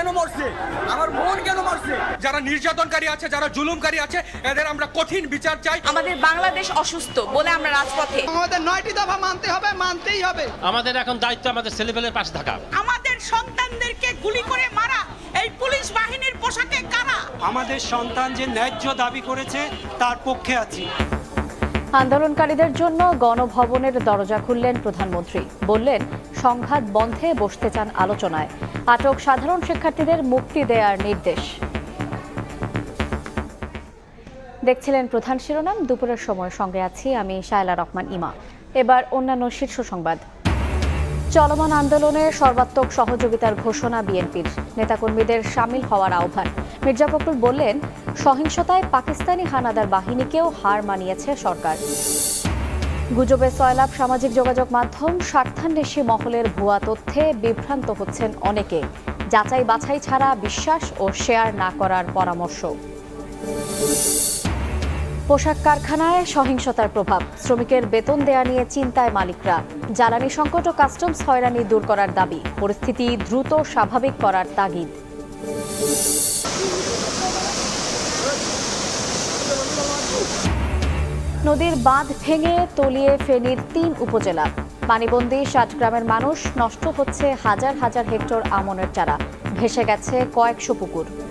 কেন মরছে? আমার বোন কেন মরছে? যারা নির্যাতনকারী আছে, যারা জুলুমকারী আছে, এদের আমরা কঠিন বিচার চাই। আমাদের বাংলাদেশ অসুস্থ বলে আমরা রাজপথে। আমাদের 9টি দফা মানতে হবে, মানতেই হবে। আমাদের এখন দায়িত্ব আমাদের ছেলেপেলের পাশে থাকা। আমাদের সন্তানদেরকে গুলি করে মারা এই পুলিশ বাহিনীর পোশাকে কারা? আমাদের সন্তান যে ন্যায্য দাবি করেছে তার পক্ষে আছি। আন্দোলনকারীদের জন্য গণভবনের দরজা খুললেন প্রধানমন্ত্রী। বললেন, সংঘাত বন্ধে বসতে চান আলোচনায়। আটক সাধারণ শিক্ষার্থীদের মুক্তি দেওয়ার নির্দেশ। দেখছিলেন প্রধান শিরোনাম। দুপুরের সময় সঙ্গে আছি আমি শায়লা রহমান ইমা। এবার অন্যান্য শীর্ষ সংবাদ। চলমান আন্দোলনে সর্বাত্মক সহযোগিতার ঘোষণা বিএনপির। নেতাকর্মীদের সামিল হওয়ার আহ্বান। মির্জা ফখরুল বললেন, সহিংসতায় পাকিস্তানি হানাদার বাহিনীকেও হার মানিয়েছে সরকার। গুজবে সয়লাব সামাজিক যোগাযোগ মাধ্যম। স্বার্থান্বেষী মহলের ভুয়া তথ্যে বিভ্রান্ত হচ্ছেন অনেকে। যাচাই বাছাই ছাড়া বিশ্বাস ও শেয়ার না করার পরামর্শ। পোশাক কারখানায় সহিংসতার প্রভাব। শ্রমিকের বেতন দেয়া নিয়ে চিন্তায় মালিকরা। জ্বালানি সংকট ও কাস্টমস হয়রানি দূর করার দাবি। পরিস্থিতি দ্রুত স্বাভাবিক করার তাগিদ। নদীর বাঁধ ভেঙে তলিয়ে ফেনীর ৩ উপজেলা। পানিবন্দী ৬০ গ্রামের মানুষ। নষ্ট হচ্ছে হাজার হাজার হেক্টর আমনের চারা। ভেসে গেছে কয়েকশো পুকুর।